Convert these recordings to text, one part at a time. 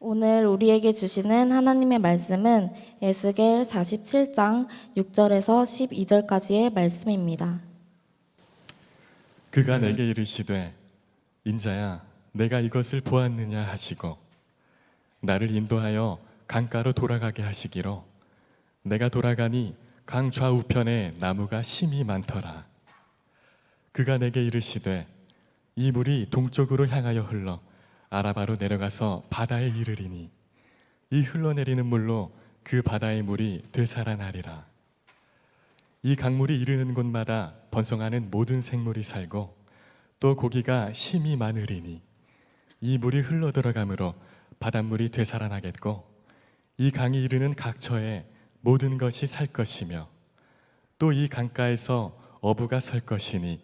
오늘 우리에게 주시는 하나님의 말씀은 에스겔 47장 6절에서 12절까지의 말씀입니다. 그가 내게 이르시되 인자야 내가 이것을 보았느냐 하시고 나를 인도하여 강가로 돌아가게 하시기로 내가 돌아가니 강 좌우편에 나무가 심이 많더라. 그가 내게 이르시되 이 물이 동쪽으로 향하여 흘러 아라바로 내려가서 바다에 이르리니 이 흘러내리는 물로 그 바다의 물이 되살아나리라. 이 강물이 이르는 곳마다 번성하는 모든 생물이 살고 또 고기가 심이 많으리니 이 물이 흘러 들어가므로 바닷물이 되살아나겠고 이 강이 이르는 각처에 모든 것이 살 것이며 또 이 강가에서 어부가 설 것이니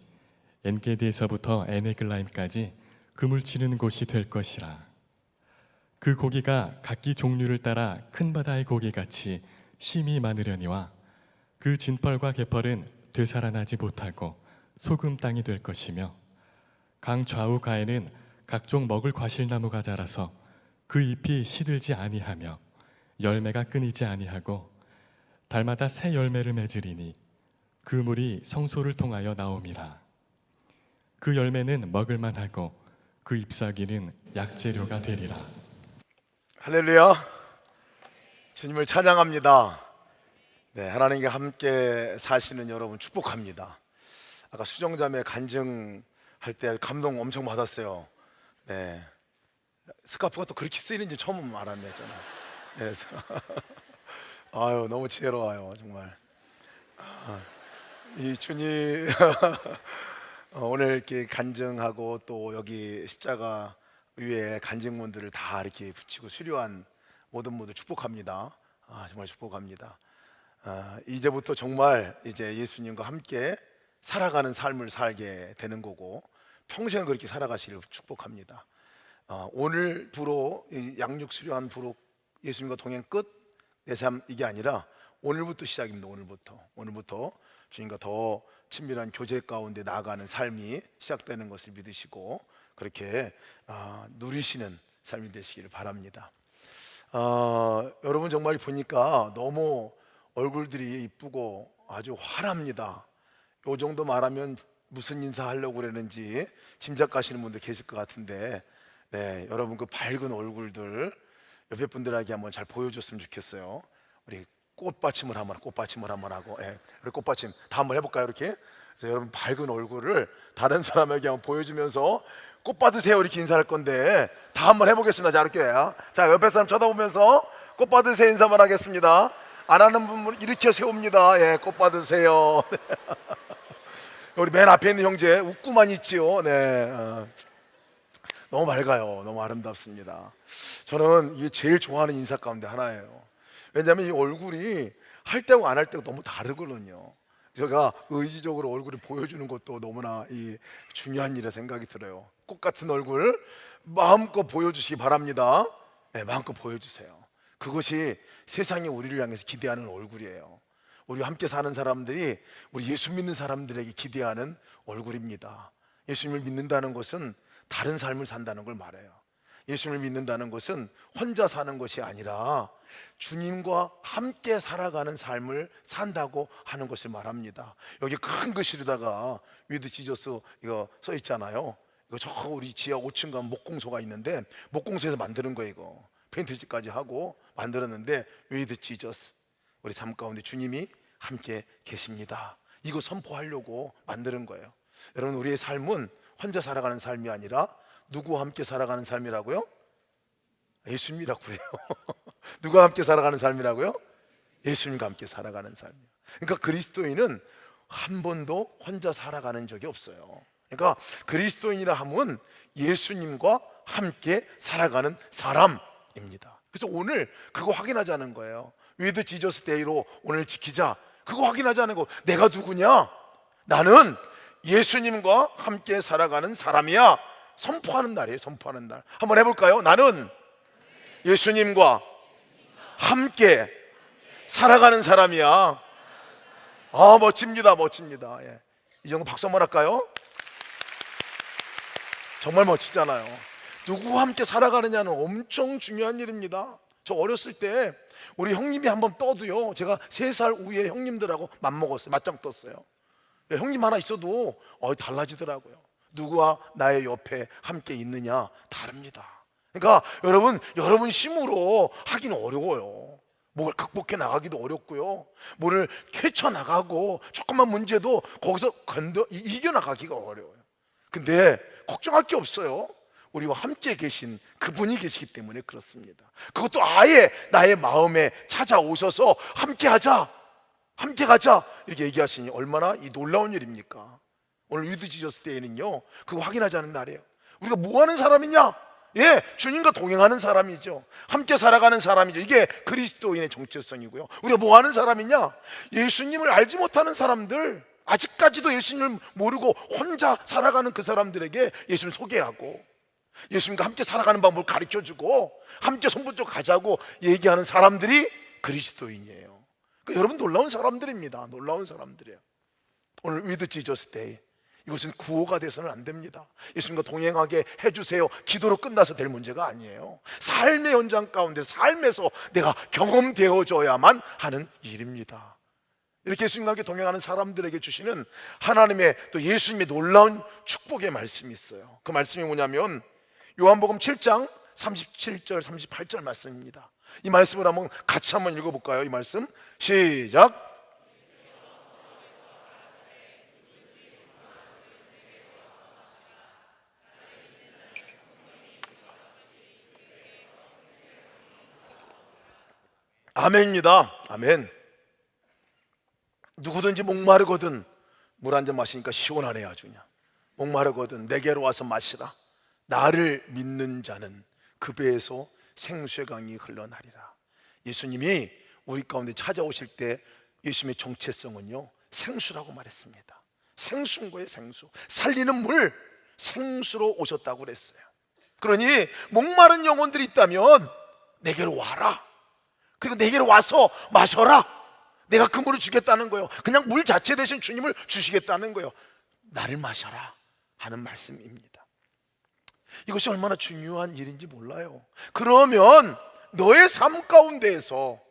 엔게디에서부터 에네글라임까지 그물 치는 곳이 될 것이라. 그 고기가 각기 종류를 따라 큰 바다의 고기같이 심이 많으려니와 그 진펄과 개펄은 되살아나지 못하고 소금 땅이 될 것이며 강 좌우 가에는 각종 먹을 과실나무가 자라서 그 잎이 시들지 아니하며 열매가 끊이지 아니하고 달마다 새 열매를 맺으리니 그 물이 성소를 통하여 나옴이라. 그 열매는 먹을만하고 그 잎사귀는 약재료가 되리라. 할렐루야. 주님을 찬양합니다. 네, 하나님과 함께 사시는 여러분 축복합니다. 아까 수정자매 간증할 때 감동 엄청 받았어요. 네, 스카프가 또 그렇게 쓰이는지 처음 알았네 저는. 네, 그래서 아유 너무 지혜로워요 정말. 이 주님 오늘 이렇게 간증하고 또 여기 십자가 위에 간증문들을 다 이렇게 붙이고 수료한 모든 분들 축복합니다. 정말 축복합니다. 이제부터 정말 이제 예수님과 함께 살아가는 삶을 살게 되는 거고 평생 그렇게 살아가시길 축복합니다. 오늘부로 양육 수료한 부로 예수님과 동행 끝 내 삶 이게 아니라 오늘부터 시작입니다. 오늘부터 주님과 더 친밀한 교제 가운데 나아가는 삶이 시작되는 것을 믿으시고 그렇게 누리시는 삶이 되시기를 바랍니다. 여러분 정말 보니까 너무 얼굴들이 이쁘고 아주 환합니다. 요 정도 말하면 무슨 인사하려고 그러는지 짐작하시는 분들 계실 것 같은데 네, 여러분 그 밝은 얼굴들 옆에 분들에게 한번 잘 보여줬으면 좋겠어요. 우리 꽃받침을 한번 하고 우리 꽃받침 다 한번 해볼까요? 이렇게 그래서 여러분 밝은 얼굴을 다른 사람에게 한번 보여주면서 꽃 받으세요 이렇게 인사할 건데 다 한번 해보겠습니다. 자 이렇게 자 옆에 사람 쳐다보면서 꽃 받으세요 인사만 하겠습니다. 안 하는 분 일으켜 세웁니다. 예, 꽃 받으세요. 우리 맨 앞에 있는 형제 웃고만 있지요. 네, 너무 밝아요. 너무 아름답습니다. 저는 이게 제일 좋아하는 인사 가운데 하나예요. 왜냐하면 이 얼굴이 할 때하고 안 할 때가 너무 다르거든요. 제가 의지적으로 얼굴을 보여주는 것도 너무나 중요한 일이라 생각이 들어요. 꽃 같은 얼굴 마음껏 보여주시기 바랍니다. 네, 마음껏 보여주세요. 그것이 세상이 우리를 향해서 기대하는 얼굴이에요. 우리와 함께 사는 사람들이 우리 예수 믿는 사람들에게 기대하는 얼굴입니다. 예수님을 믿는다는 것은 다른 삶을 산다는 걸 말해요. 예수님을 믿는다는 것은 혼자 사는 것이 아니라 주님과 함께 살아가는 삶을 산다고 하는 것을 말합니다. 여기 큰 글씨로다가 위드 지저스 이거 써 있잖아요. 이거 저 우리 지하 5층 가면 목공소가 있는데 목공소에서 만드는 거예요. 이거 페인트칠까지 하고 만들었는데 위드 지저스 우리 삶 가운데 주님이 함께 계십니다. 이거 선포하려고 만드는 거예요. 여러분 우리의 삶은 혼자 살아가는 삶이 아니라 누구와 함께 살아가는 삶이라고요? 예수님이라고 그래요. 누구와 함께 살아가는 삶이라고요? 예수님과 함께 살아가는 삶이에요. 그러니까 그리스도인은 한 번도 혼자 살아가는 적이 없어요. 그러니까 그리스도인이라 하면 예수님과 함께 살아가는 사람입니다. 그래서 오늘 그거 확인하자는 거예요. 위드 지저스 데이로 오늘 지키자. 그거 확인하자는 거. 내가 누구냐? 나는 예수님과 함께 살아가는 사람이야. 선포하는 날이에요. 선포하는 날. 한번 해볼까요? 나는 예수님과 함께 살아가는 사람이야. 멋집니다. 멋집니다. 예. 이 정도 박수 한번 할까요? 정말 멋지잖아요. 누구와 함께 살아가느냐는 엄청 중요한 일입니다. 저 어렸을 때 우리 형님이 한번 떠도요, 제가 3살 위에 형님들하고 맞먹었어요. 맞짱 떴어요. 형님 하나 있어도 달라지더라고요. 누구와 나의 옆에 함께 있느냐 다릅니다. 그러니까 여러분 힘으로 하기는 어려워요. 뭘 극복해 나가기도 어렵고요, 뭐를 헤쳐나가고 조금만 문제도 거기서 이겨나가기가 어려워요. 근데 걱정할 게 없어요. 우리와 함께 계신 그분이 계시기 때문에 그렇습니다. 그것도 아예 나의 마음에 찾아오셔서 함께 하자, 함께 가자 이렇게 얘기하시니 얼마나 이 놀라운 일입니까? 오늘 위드 지저스 데이는요, 그거 확인하자는 날이에요. 우리가 뭐 하는 사람이냐? 주님과 동행하는 사람이죠. 함께 살아가는 사람이죠. 이게 그리스도인의 정체성이고요. 우리가 뭐 하는 사람이냐? 예수님을 알지 못하는 사람들, 아직까지도 예수님을 모르고 혼자 살아가는 그 사람들에게 예수님을 소개하고, 예수님과 함께 살아가는 방법을 가르쳐주고, 함께 손붙잡고 가자고 얘기하는 사람들이 그리스도인이에요. 그러니까 여러분, 놀라운 사람들입니다. 놀라운 사람들이에요. 오늘 위드 지저스 데이, 이것은 구호가 돼서는 안 됩니다. 예수님과 동행하게 해주세요 기도로 끝나서 될 문제가 아니에요. 삶의 현장 가운데, 삶에서 내가 경험되어져야만 하는 일입니다. 이렇게 예수님과 함께 동행하는 사람들에게 주시는 하나님의, 또 예수님의 놀라운 축복의 말씀이 있어요. 그 말씀이 뭐냐면 요한복음 7장 37절 38절 말씀입니다. 이 말씀을 같이 한번 읽어볼까요? 이 말씀 시작. 아멘입니다. 아멘. 누구든지 목마르거든 물 한 잔 마시니까 시원하네 아주 그냥. 목마르거든 내게로 와서 마시라. 나를 믿는 자는 그 배에서 생수의 강이 흘러나리라. 예수님이 우리 가운데 찾아오실 때 예수님의 정체성은요, 생수라고 말했습니다. 생수인 거예요. 생수. 살리는 물, 생수로 오셨다고 그랬어요. 그러니 목마른 영혼들이 있다면 내게로 와라. 그리고 내게로 와서 마셔라. 내가 그 물을 주겠다는 거예요. 그냥 물 자체 대신 주님을 주시겠다는 거예요. 나를 마셔라 하는 말씀입니다. 이것이 얼마나 중요한 일인지 몰라요. 그러면 너의 삶 가운데에서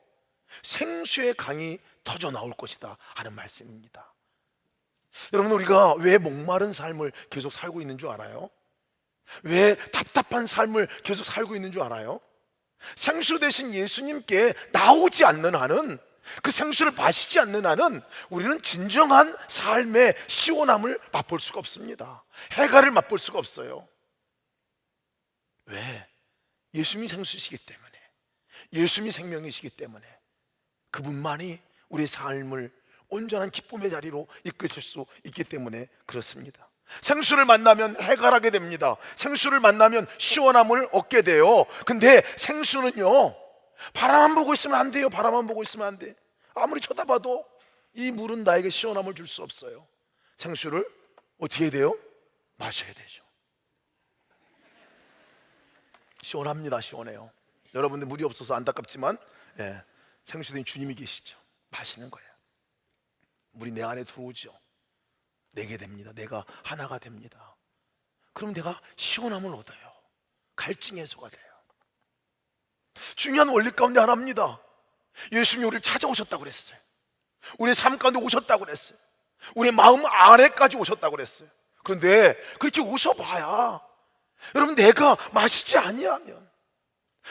생수의 강이 터져 나올 것이다 하는 말씀입니다. 여러분, 우리가 왜 목마른 삶을 계속 살고 있는 줄 알아요? 왜 답답한 삶을 계속 살고 있는 줄 알아요? 생수 대신 예수님께 나오지 않는 한은, 그 생수를 마시지 않는 한은 우리는 진정한 삶의 시원함을 맛볼 수가 없습니다. 해갈을 맛볼 수가 없어요. 왜? 예수님이 생수시기 때문에, 예수님이 생명이시기 때문에, 그분만이 우리의 삶을 온전한 기쁨의 자리로 이끄실 수 있기 때문에 그렇습니다. 생수를 만나면 해갈하게 됩니다. 생수를 만나면 시원함을 얻게 돼요. 근데 생수는요, 바라만 보고 있으면 안 돼요. 바라만 보고 있으면 안 돼. 아무리 쳐다봐도 이 물은 나에게 시원함을 줄 수 없어요. 생수를 어떻게 해야 돼요? 마셔야 되죠. 시원합니다. 시원해요. 여러분들 물이 없어서 안타깝지만 생수된 주님이 계시죠. 마시는 거예요. 물이 내 안에 들어오죠. 내게 됩니다. 내가 하나가 됩니다. 그럼 내가 시원함을 얻어요. 갈증 해소가 돼요. 중요한 원리 가운데 하나입니다. 예수님이 우리를 찾아오셨다고 그랬어요. 우리의 삶 가운데 오셨다고 그랬어요. 우리의 마음 아래까지 오셨다고 그랬어요. 그런데 그렇게 오셔봐야, 여러분, 내가 마시지 아니하면,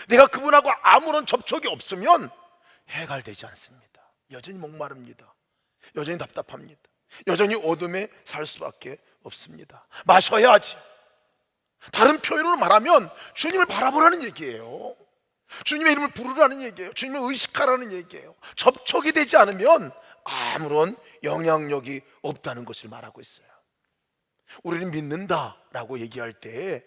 내가 그분하고 아무런 접촉이 없으면 해갈되지 않습니다. 여전히 목마릅니다. 여전히 답답합니다. 여전히 어둠에 살 수밖에 없습니다. 마셔야지. 다른 표현으로 말하면 주님을 바라보라는 얘기예요. 주님의 이름을 부르라는 얘기예요. 주님을 의식하라는 얘기예요. 접촉이 되지 않으면 아무런 영향력이 없다는 것을 말하고 있어요. 우리는 믿는다라고 얘기할 때,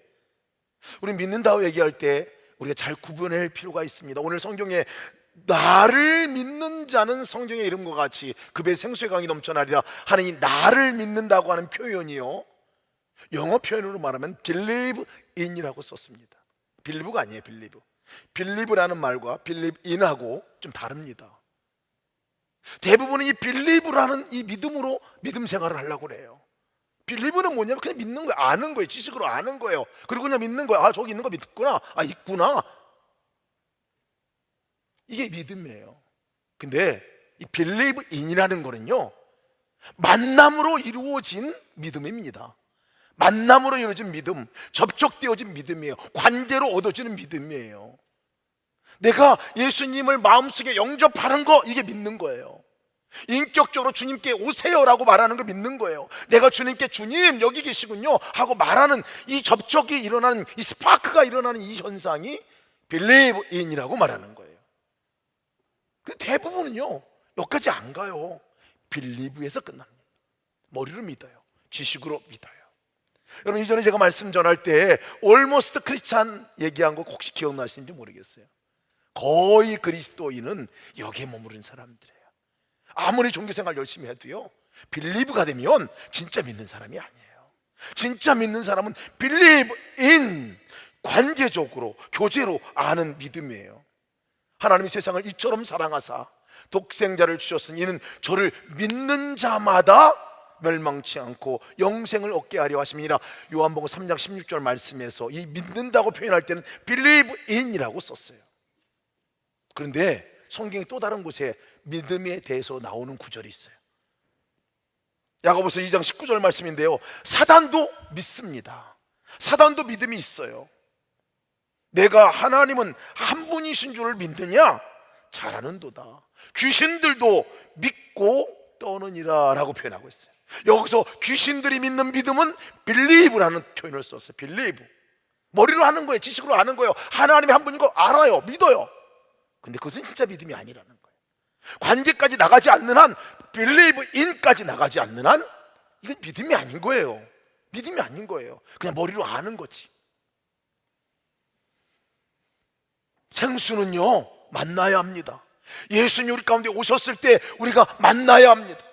우리는 믿는다고 얘기할 때 우리가 잘 구분할 필요가 있습니다. 오늘 성경에 나를 믿는 자는 성경의 이름과 같이 그 배에 생수의 강이 넘쳐나리라 하는 이 나를 믿는다고 하는 표현이요, 영어 표현으로 말하면 believe in이라고 썼습니다. believe가 아니에요. believe라는 말과 believe in하고 좀 다릅니다. 대부분은 이 believe라는 이 믿음으로 믿음 생활을 하려고 그래요. 빌리브는 뭐냐면 그냥 믿는 거예요. 아는 거예요. 지식으로 아는 거예요. 그리고 그냥 믿는 거예요. 아, 저기 있는 거 믿구나. 아, 있구나. 이게 믿음이에요. 근데 이 believe in이라는 거는요, 만남으로 이루어진 믿음입니다. 만남으로 이루어진 믿음, 접촉되어진 믿음이에요. 관계로 얻어지는 믿음이에요. 내가 예수님을 마음속에 영접하는 거, 이게 믿는 거예요. 인격적으로 주님께 오세요라고 말하는 거 믿는 거예요. 내가 주님께 주님 여기 계시군요 하고 말하는 이 접촉이 일어나는, 이 스파크가 일어나는 이 현상이 believe in이라고 말하는 거예요. 근데 대부분은요 여기까지 안 가요. believe에서 끝납니다. 머리로 믿어요. 지식으로 믿어요. 여러분, 이전에 제가 말씀 전할 때 almost 크리스찬 얘기한 거 혹시 기억나시는지 모르겠어요. 거의 그리스도인은 여기에 머무른 사람들이에요. 아무리 종교생활 열심히 해도요, 빌리브가 되면 진짜 믿는 사람이 아니에요. 진짜 믿는 사람은 believe in, 관계적으로 교제로 아는 믿음이에요. 하나님이 세상을 이처럼 사랑하사 독생자를 주셨으니 이는 저를 믿는 자마다 멸망치 않고 영생을 얻게 하려 하심이니라. 요한복음 3장 16절 말씀에서 이 믿는다고 표현할 때는 believe in이라고 썼어요. 그런데 성경의 또 다른 곳에 믿음에 대해서 나오는 구절이 있어요. 야고보서 2장 19절 말씀인데요, 사단도 믿습니다. 사단도 믿음이 있어요. 내가 하나님은 한 분이신 줄을 믿느냐? 잘하는도다. 귀신들도 믿고 떠느니라 라고 표현하고 있어요. 여기서 귀신들이 믿는 믿음은 believe라는 표현을 썼어요. believe, 머리로 하는 거예요. 지식으로 아는 거예요. 하나님이 한 분인 거 알아요. 믿어요. 근데 그것은 진짜 믿음이 아니라는 거예요. 관계까지 나가지 않는 한, believe in까지 나가지 않는 한, 이건 믿음이 아닌 거예요. 믿음이 아닌 거예요. 그냥 머리로 아는 거지. 생수는요 만나야 합니다. 예수님 우리 가운데 오셨을 때 우리가 만나야 합니다.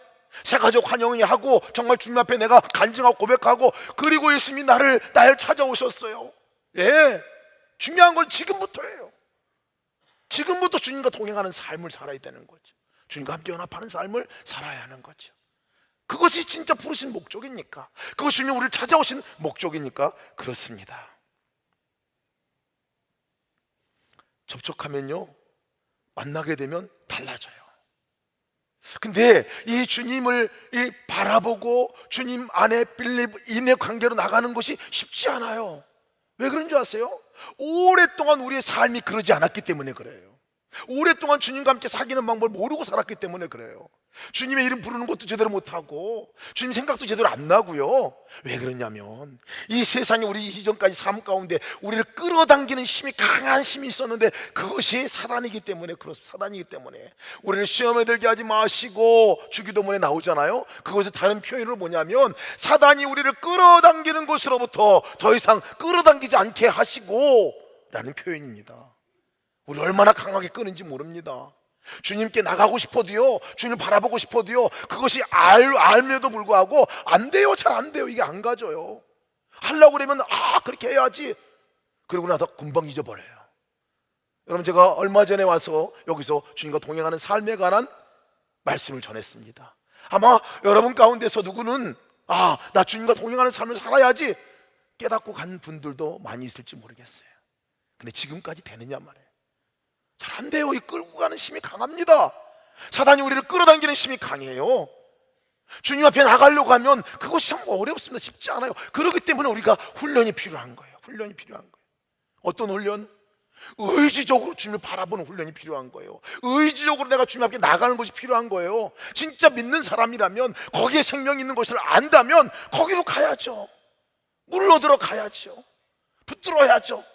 새가족 환영회 하고 정말 주님 앞에 내가 간증하고 고백하고, 그리고 예수님이 나를 찾아오셨어요. 예, 중요한 건 지금부터예요. 지금부터 주님과 동행하는 삶을 살아야 되는 거죠. 주님과 함께 연합하는 삶을 살아야 하는 거죠. 그것이 진짜 부르신 목적이니까, 그것이 주님 우리를 찾아오신 목적이니까 그렇습니다. 접촉하면요, 만나게 되면 달라져요. 근데 이 주님을 바라보고 주님 안에 빌리브 인의 관계로 나가는 것이 쉽지 않아요. 왜 그런 줄 아세요? 오랫동안 우리의 삶이 그러지 않았기 때문에 그래요. 오랫동안 주님과 함께 사귀는 방법을 모르고 살았기 때문에 그래요. 주님의 이름 부르는 것도 제대로 못하고 주님 생각도 제대로 안 나고요. 왜 그러냐면 이 세상에 우리 이전까지 삶 가운데 우리를 끌어당기는 힘이, 강한 힘이 있었는데 그것이 사단이기 때문에, 사단이기 때문에 우리를 시험에 들게 하지 마시고 주기도문에 나오잖아요. 그것의 다른 표현으로 뭐냐면 사단이 우리를 끌어당기는 곳으로부터 더 이상 끌어당기지 않게 하시고 라는 표현입니다. 우리 얼마나 강하게 끄는지 모릅니다. 주님께 나가고 싶어도요, 주님을 바라보고 싶어도요, 그것이 알면도 불구하고 안 돼요. 잘 안 돼요. 이게 안 가져요. 하려고 그러면 그렇게 해야지, 그러고 나서 금방 잊어버려요. 여러분, 제가 얼마 전에 와서 여기서 주님과 동행하는 삶에 관한 말씀을 전했습니다. 아마 여러분 가운데서 누구는 나 주님과 동행하는 삶을 살아야지 깨닫고 간 분들도 많이 있을지 모르겠어요. 근데 지금까지 되느냐 말이에요. 잘 안 돼요. 이 끌고 가는 힘이 강합니다. 사단이 우리를 끌어당기는 힘이 강해요. 주님 앞에 나가려고 하면 그것이 참 어렵습니다. 쉽지 않아요. 그렇기 때문에 우리가 훈련이 필요한 거예요. 훈련이 필요한 거예요. 어떤 훈련? 의지적으로 주님을 바라보는 훈련이 필요한 거예요. 의지적으로 내가 주님 앞에 나가는 것이 필요한 거예요. 진짜 믿는 사람이라면, 거기에 생명이 있는 것을 안다면 거기로 가야죠. 물러들어 가야죠. 붙들어야죠.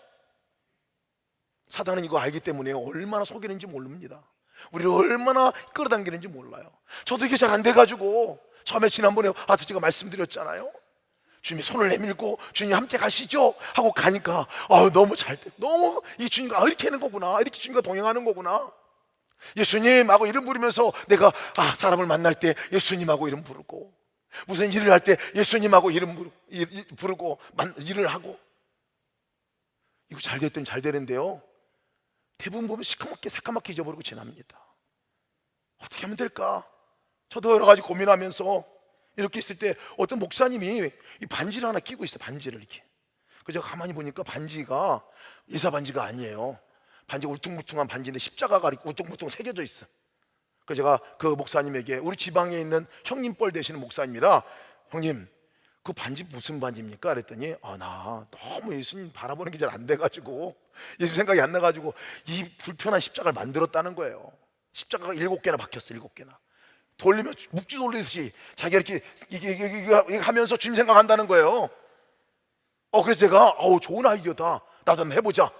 사단은 이거 알기 때문에 얼마나 속이는지 모릅니다. 우리를 얼마나 끌어당기는지 몰라요. 저도 이게 잘 안 돼가지고 처음에 지난번에 와서 제가 말씀드렸잖아요. 주님이 손을 내밀고 주님 함께 가시죠 하고 가니까 너무 잘 돼. 너무 이 주님과 이렇게 하는 거구나, 이렇게 주님과 동행하는 거구나. 예수님하고 이름 부르면서 내가 사람을 만날 때 예수님하고 이름 부르고, 무슨 일을 할 때 예수님하고 이름 부르고 일을 하고, 이거 잘 됐더니 잘 되는데요, 대부분 보면 새까맣게 잊어버리고 지납니다. 어떻게 하면 될까? 저도 여러 가지 고민하면서 이렇게 있을 때 어떤 목사님이 이 반지를 하나 끼고 있어요. 반지를 이렇게. 그래서 제가 가만히 보니까 반지가 예사 반지가 아니에요. 반지가 울퉁불퉁한 반지인데 십자가가 이렇게 울퉁불퉁 새겨져 있어. 그래서 제가 그 목사님에게, 우리 지방에 있는 형님 뻘 되시는 목사님이라, 형님 그 반지 무슨 반지입니까? 그랬더니 나 너무 예수님 바라보는 게 잘 안 돼가지고, 예수 생각이 안 나가지고 이 불편한 십자가를 만들었다는 거예요. 십자가가 7개나 박혔어. 7개나 돌리면 묵지 돌리듯이 자기가 이렇게 이게 하면서 주님 생각한다는 거예요. 그래서 제가 좋은 아이디어다, 나도 한번 해보자.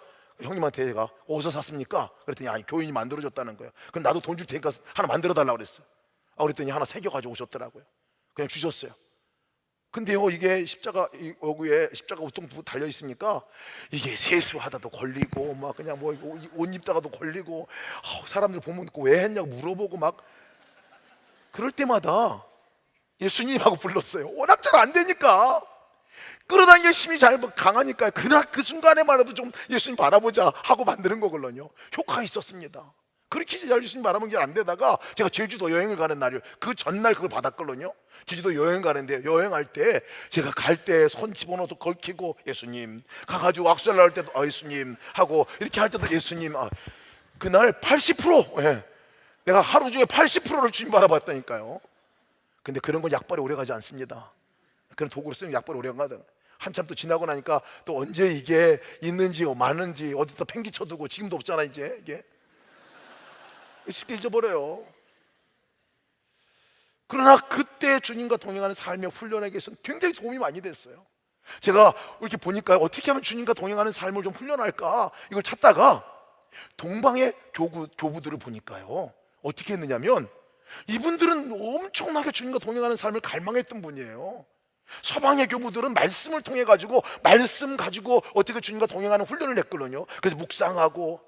형님한테 제가 어디서 샀습니까? 그랬더니 아니 교인이 만들어줬다는 거예요. 그럼 나도 돈 줄 테니까 하나 만들어 달라고 그랬어. 그랬더니 하나 새겨 가지고 오셨더라고요. 그냥 주셨어요. 근데요, 이게 십자가 여기에 십자가 우통 달려 있으니까 이게 세수하다도 걸리고 막 그냥 뭐 옷 입다가도 걸리고, 사람들 보면 왜 했냐고 물어보고 막 그럴 때마다 예수님하고 불렀어요. 워낙 잘 안 되니까. 끌어당기는 힘이 잘 강하니까 그 순간에만해도 좀 예수님 바라보자 하고 만드는 거걸로요. 효과가 있었습니다. 그렇게 잘 예수님 바라보는 게 안 되다가 제가 제주도 여행을 가는 날을 그 전날 그걸 받았걸로요. 제주도 여행 가는데, 여행할 때 제가 갈 때 손 집어넣어도 걸키고 예수님, 가가지고 악수를 할 때도 예수님 하고, 이렇게 할 때도 예수님. 그날 80%, 내가 하루 중에 80%를 주님 바라봤다니까요. 근데 그런 건 약발이 오래 가지 않습니다. 그런 도구로 쓰면 약발이 오래 가거든. 한참 또 지나고 나니까 또 언제 이게 있는지 많은지 어디다 팽개쳐두고, 지금도 없잖아 이제. 이게 쉽게 잊어버려요. 그러나 그때 주님과 동행하는 삶의 훈련에 계서는 굉장히 도움이 많이 됐어요. 제가 이렇게 보니까 어떻게 하면 주님과 동행하는 삶을 좀 훈련할까, 이걸 찾다가 동방의 교부들을 보니까요, 어떻게 했느냐면 이분들은 엄청나게 주님과 동행하는 삶을 갈망했던 분이에요. 서방의 교부들은 말씀을 통해 가지고, 말씀 가지고 어떻게 주님과 동행하는 훈련을 했거든요. 그래서 묵상하고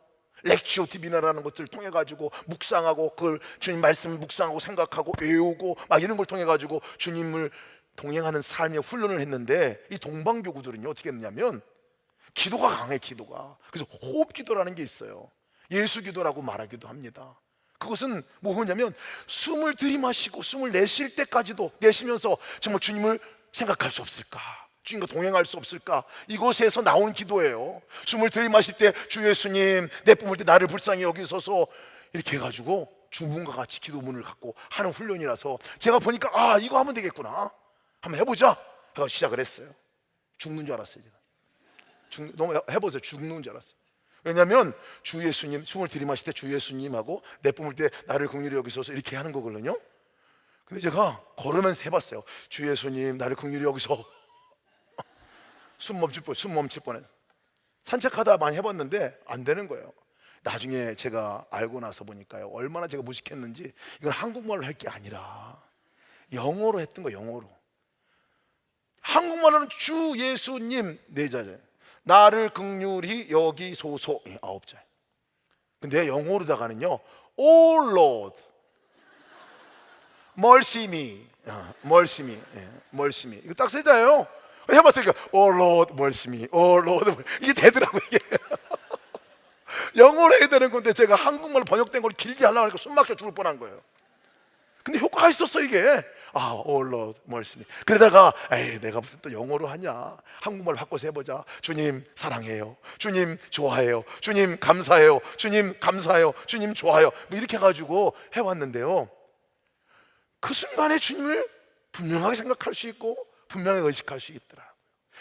렉시오 TV라는 것들을 통해 가지고 묵상하고, 그걸 주님 말씀을 묵상하고 생각하고 외우고 막 이런 걸 통해 가지고 주님을 동행하는 삶의 훈련을 했는데, 이 동방교구들은요 어떻게 했냐면 기도가 강해. 기도가. 그래서 호흡 기도라는 게 있어요. 예수 기도라고 말하기도 합니다. 그것은 뭐냐면 숨을 들이마시고 숨을 내쉴 때까지도, 내쉬면서 정말 주님을 생각할 수 없을까, 주님과 동행할 수 없을까, 이곳에서 나온 기도예요. 숨을 들이마실 때 주 예수님, 내뿜을 때 나를 불쌍히 여기소서, 이렇게 해가지고 주문과 같이 기도문을 갖고 하는 훈련이라서 제가 보니까 이거 하면 되겠구나, 한번 해보자 하고 시작을 했어요. 죽는 줄 알았어요. 너무 해보세요. 죽는 줄 알았어요. 왜냐하면 주 예수님, 숨을 들이마실 때 주 예수님 하고 내뿜을 때 나를 긍휼히 여기소서, 이렇게 하는 거거든요. 근데 제가 걸으면서 해봤어요. 주 예수님, 나를 긍휼히 여기소. 숨 멈출 뻔해. 산책하다 많이 해봤는데 안 되는 거예요. 나중에 제가 알고 나서 보니까요, 얼마나 제가 무식했는지, 이건 한국말로 할 게 아니라 영어로 했던 거예요. 영어로. 한국말로는 주 예수님 4자잖아요. 나를 긍휼히 여기소서 9자. 근데 영어로다가는요, Oh Lord, mercy me, mercy me, mercy me. 이거 딱 세자예요. 해봤어요. Oh Lord, mercy me, Oh Lord, 이게 되더라고요. 이게 영어로 해야 되는 건데 제가 한국말로 번역된 걸 길게 하려고 하니까 숨 막혀 죽을 뻔한 거예요. 근데 효과가 있었어 이게. Oh Lord, mercy me. 그러다가 내가 무슨 또 영어로 하냐, 한국말로 바꿔서 해보자. 주님 사랑해요, 주님 좋아해요, 주님 감사해요, 주님 감사해요, 주님 좋아요, 뭐 이렇게 해가지고 해왔는데요, 그 순간에 주님을 분명하게 생각할 수 있고 분명히 의식할 수 있더라고요.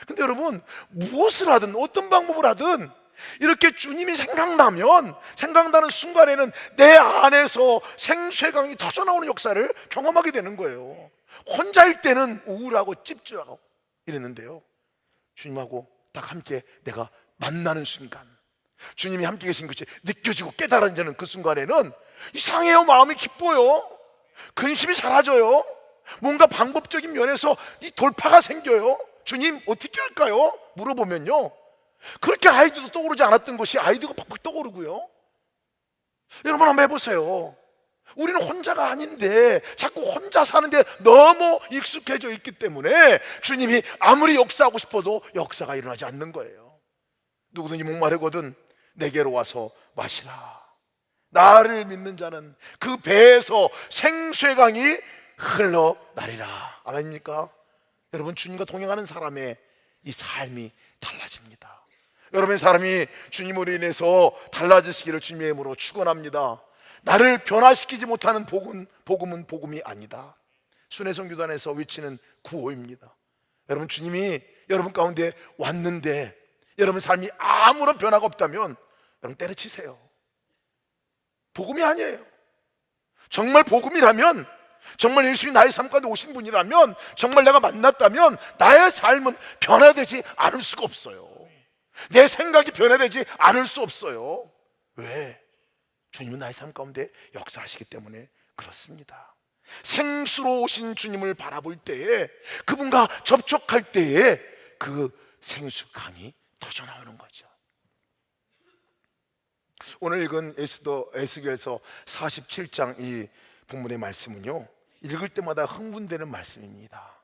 근데 여러분, 무엇을 하든 어떤 방법을 하든 이렇게 주님이 생각나는 순간에는 내 안에서 생수의 터져나오는 역사를 경험하게 되는 거예요. 혼자일 때는 우울하고 찝찝하고 이랬는데요, 주님하고 딱 함께 내가 만나는 순간, 주님이 함께 계신 것이 느껴지고 깨달아지는 그 순간에는 이상해요. 마음이 기뻐요. 근심이 사라져요. 뭔가 방법적인 면에서 이 돌파가 생겨요. 주님 어떻게 할까요? 물어보면요, 그렇게 아이디어도 떠오르지 않았던 것이 아이디어가 팍팍 떠오르고요. 여러분 한번 해보세요. 우리는 혼자가 아닌데 자꾸 혼자 사는데 너무 익숙해져 있기 때문에 주님이 아무리 역사하고 싶어도 역사가 일어나지 않는 거예요. 누구든지 목마르거든 내게로 와서 마시라. 나를 믿는 자는 그 배에서 생수의 강이 흘러나리라. 아멘입니까? 여러분, 주님과 동행하는 사람의 이 삶이 달라집니다. 여러분의 삶이 주님으로 인해서 달라지시기를 주님의 이름으로 축원합니다. 나를 변화시키지 못하는 복음은 복음이 아니다. 순회성 교단에서 외치는 구호입니다. 여러분, 주님이 여러분 가운데 왔는데 여러분 삶이 아무런 변화가 없다면 여러분 때려치세요. 복음이 아니에요. 정말 복음이라면, 정말 예수님이 나의 삶 가운데 오신 분이라면, 정말 내가 만났다면 나의 삶은 변화되지 않을 수가 없어요. 내 생각이 변화되지 않을 수 없어요. 왜? 주님은 나의 삶 가운데 역사하시기 때문에 그렇습니다. 생수로 오신 주님을 바라볼 때에, 그분과 접촉할 때에 그 생수 강이 터져 나오는 거죠. 오늘 읽은 에스겔서 47장 이 본문의 말씀은요, 읽을 때마다 흥분되는 말씀입니다.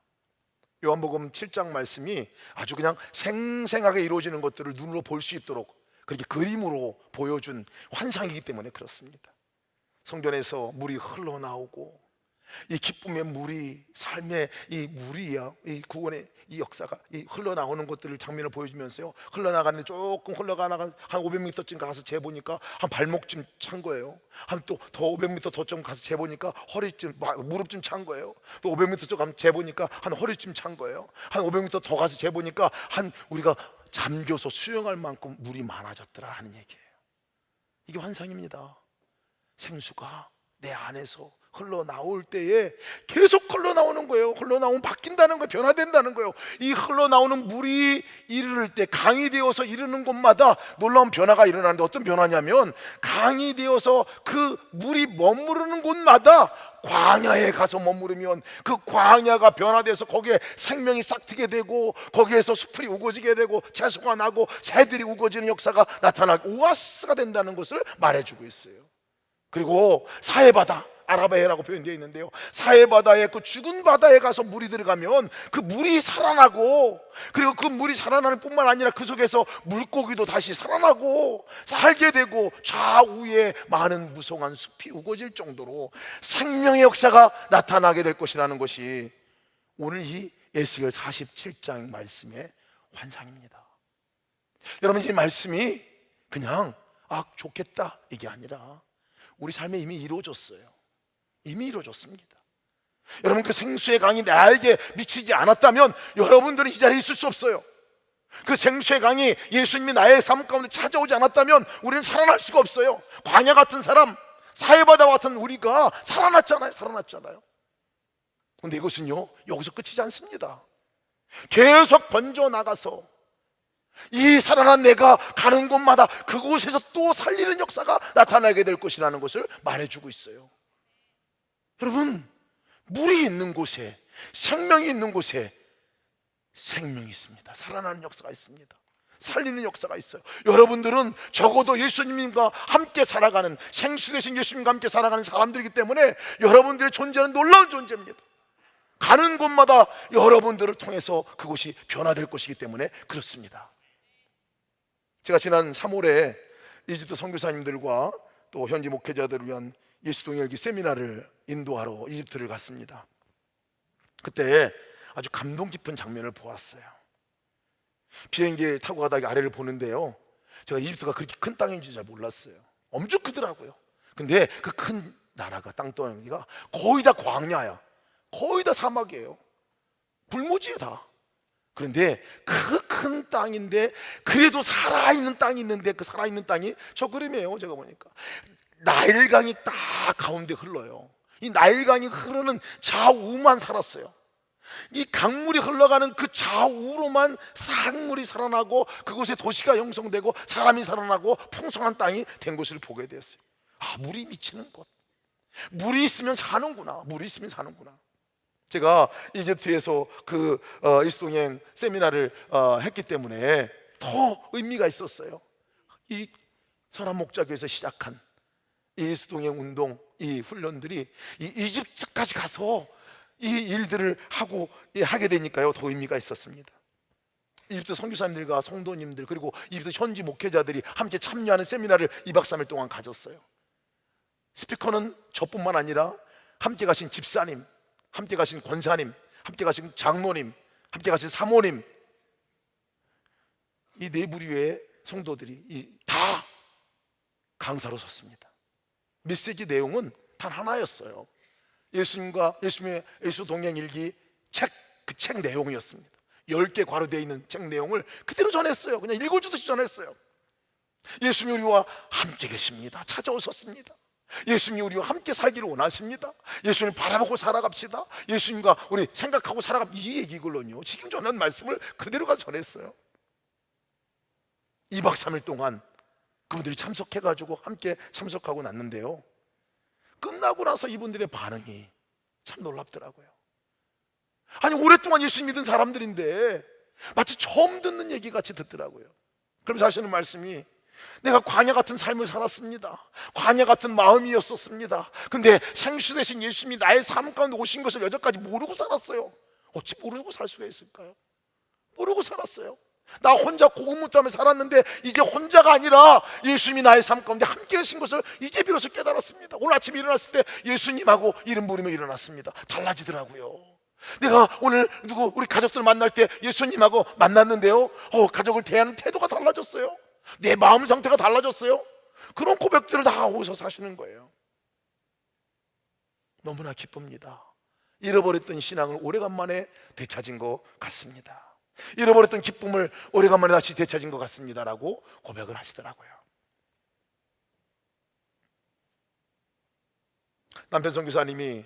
요한복음 7장 말씀이 아주 그냥 생생하게 이루어지는 것들을 눈으로 볼 수 있도록 그렇게 그림으로 보여준 환상이기 때문에 그렇습니다. 성전에서 물이 흘러나오고, 이 기쁨의 물이, 삶의 이 물이야, 이 구원의 이 역사가 이 흘러나오는 것들을 장면을 보여주면서요, 흘러나가는데 조금 흘러가다가 한 500m쯤 가서 재보니까 한 발목쯤 찬 거예요. 한 또 더 500m 더 좀 가서 재보니까 허리쯤, 무릎쯤 찬 거예요. 또 500m 좀 가서 재보니까 한 허리쯤 찬 거예요. 한 500m 더 가서 재보니까 한 우리가 잠겨서 수영할 만큼 물이 많아졌더라 하는 얘기예요. 이게 환상입니다. 생수가 내 안에서 흘러나올 때에 계속 흘러나오는 거예요. 흘러나오면 바뀐다는 거예요. 변화된다는 거예요. 이 흘러나오는 물이 이르를 때, 강이 되어서 이르는 곳마다 놀라운 변화가 일어나는데, 어떤 변화냐면 강이 되어서 그 물이 머무르는 곳마다 광야에 가서 머무르면 그 광야가 변화돼서 거기에 생명이 싹트게 되고, 거기에서 수풀이 우거지게 되고 채소가 나고 새들이 우거지는 역사가 나타나고 오아시스가 된다는 것을 말해주고 있어요. 그리고 사해바다, 아라바해라고 표현되어 있는데요, 사해바다에, 그 죽은 바다에 가서 물이 들어가면 그 물이 살아나고, 그리고 그 물이 살아나는 뿐만 아니라 그 속에서 물고기도 다시 살아나고 살게 되고, 좌우에 많은 무성한 숲이 우거질 정도로 생명의 역사가 나타나게 될 것이라는 것이 오늘 이 에스겔 47장 말씀의 환상입니다. 여러분, 이 말씀이 그냥 좋겠다 이게 아니라 우리 삶에 이미 이루어졌어요. 이미 이루어졌습니다. 여러분, 그 생수의 강이 나에게 미치지 않았다면 여러분들은 이 자리에 있을 수 없어요. 그 생수의 강이 예수님이 나의 삶 가운데 찾아오지 않았다면 우리는 살아날 수가 없어요. 광야 같은 사람, 사해바다 같은 우리가 살아났잖아요. 그런데 이것은요, 여기서 끝이지 않습니다. 계속 번져나가서 이 살아난 내가 가는 곳마다 그곳에서 또 살리는 역사가 나타나게 될 것이라는 것을 말해주고 있어요. 여러분, 물이 있는 곳에, 생명이 있는 곳에 생명이 있습니다. 살아나는 역사가 있습니다. 살리는 역사가 있어요. 여러분들은 적어도 예수님과 함께 살아가는, 생수 되신 예수님과 함께 살아가는 사람들이기 때문에 여러분들의 존재는 놀라운 존재입니다. 가는 곳마다 여러분들을 통해서 그곳이 변화될 것이기 때문에 그렇습니다. 제가 지난 3월에 이집트 선교사님들과 또 현지 목회자들을 위한 예수동일기 세미나를 인도하러 이집트를 갔습니다. 그때 아주 감동 깊은 장면을 보았어요. 비행기에 타고 가다가 아래를 보는데요, 제가 이집트가 그렇게 큰 땅인지 잘 몰랐어요. 엄청 크더라고요. 근데 그 큰 나라가, 땅덩이가 거의 다 광야야. 거의 다 사막이에요. 굴무지에 다. 그런데 그 큰 땅인데 그래도 살아있는 땅이 있는데, 그 살아있는 땅이 저 그림이에요. 제가 보니까 나일강이 딱 가운데 흘러요. 이 나일강이 흐르는 좌우만 살았어요. 이 강물이 흘러가는 그 좌우로만 생물이 살아나고 그곳에 도시가 형성되고 사람이 살아나고 풍성한 땅이 된 것을 보게 되었어요. 물이 미치는 곳, 물이 있으면 사는구나. 물이 있으면 사는구나. 제가 이집트에서 그 이스동행 세미나를 했기 때문에 더 의미가 있었어요. 이 선한 목자교에서 시작한 이 이스동행 운동, 이 훈련들이 이 이집트까지 가서 이 일들을 하게 되니까요, 더 의미가 있었습니다. 이집트 선교사님들과 성도님들, 그리고 이집트 현지 목회자들이 함께 참여하는 세미나를 2박 3일 동안 가졌어요. 스피커는 저뿐만 아니라 함께 가신 집사님, 함께 가신 권사님, 함께 가신 장로님, 함께 가신 사모님, 이 네 부류의 성도들이 다 강사로 섰습니다. 메시지 내용은 단 하나였어요. 예수님과 예수 동행 일기 그 책 내용이었습니다. 10개 괄호되어 있는 책 내용을 그대로 전했어요. 그냥 읽어주듯이 전했어요. 예수님이 우리와 함께 계십니다. 찾아오셨습니다. 예수님이 우리와 함께 살기를 원하십니다. 예수님을 바라보고 살아갑시다. 예수님과 우리 생각하고 살아갑, 이 얘기걸로요. 지금 전한 말씀을 그대로가 전했어요. 2박 3일 동안 그분들이 참석해가지고 함께 참석하고 났는데요, 끝나고 나서 이분들의 반응이 참 놀랍더라고요. 아니, 오랫동안 예수 믿은 사람들인데 마치 처음 듣는 얘기 같이 듣더라고요. 그러면서 하시는 말씀이, 내가 광야 같은 삶을 살았습니다. 광야 같은 마음이었었습니다. 근데 생수 되신 예수님이 나의 삶 가운데 오신 것을 여태까지 모르고 살았어요. 어찌 모르고 살 수가 있을까요? 모르고 살았어요. 나 혼자 고군분투하며 살았는데 이제 혼자가 아니라 예수님이 나의 삶 가운데 함께 하신 것을 이제 비로소 깨달았습니다. 오늘 아침에 일어났을 때 예수님하고 이름 부르며 일어났습니다. 달라지더라고요. 내가 오늘 우리 가족들 만날 때 예수님하고 만났는데요, 가족을 대하는 태도가 달라졌어요. 내 마음 상태가 달라졌어요. 그런 고백들을 다 하고서 사시는 거예요. 너무나 기쁩니다. 잃어버렸던 신앙을 오래간만에 되찾은 것 같습니다. 잃어버렸던 기쁨을 오래간만에 다시 되찾은 것 같습니다라고 고백을 하시더라고요. 남편 선교사님이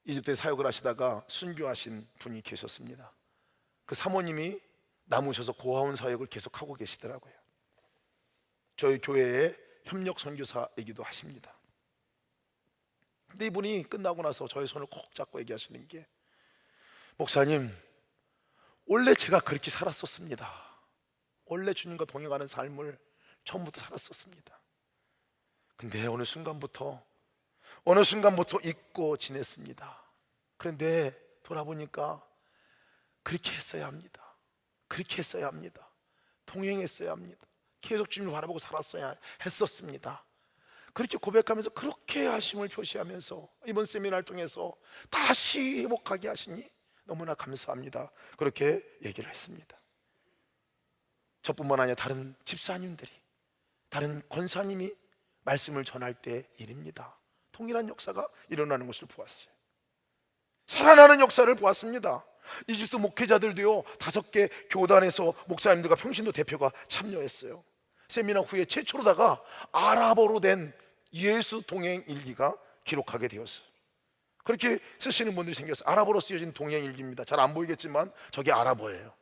이집트에 사역을 하시다가 순교하신 분이 계셨습니다. 그 사모님이 남으셔서 고아원 사역을 계속하고 계시더라고요. 저희 교회의 협력 선교사이기도 하십니다. 근데 이분이 끝나고 나서 저의 손을 콕 잡고 얘기하시는 게, 목사님, 원래 제가 그렇게 살았었습니다. 원래 주님과 동행하는 삶을 처음부터 살았었습니다. 근데 어느 순간부터 잊고 지냈습니다. 그런데 돌아보니까 그렇게 했어야 합니다. 그렇게 했어야 합니다. 동행했어야 합니다. 계속 주님을 바라보고 살았어야 했었습니다. 그렇게 고백하면서, 그렇게 하심을 표시하면서 이번 세미나를 통해서 다시 회복하게 하시니 너무나 감사합니다. 그렇게 얘기를 했습니다. 저뿐만 아니라 다른 집사님들이, 다른 권사님이 말씀을 전할 때 일입니다. 동일한 역사가 일어나는 것을 보았어요. 살아나는 역사를 보았습니다. 이집트 목회자들도요, 5개 교단에서 목사님들과 평신도 대표가 참여했어요. 세미나 후에 최초로다가 아랍어로 된 예수 동행 일기가 기록하게 되었어요. 그렇게 쓰시는 분들이 생겼어요. 아랍어로 쓰여진 동행 일기입니다. 잘 안 보이겠지만 저게 아랍어예요.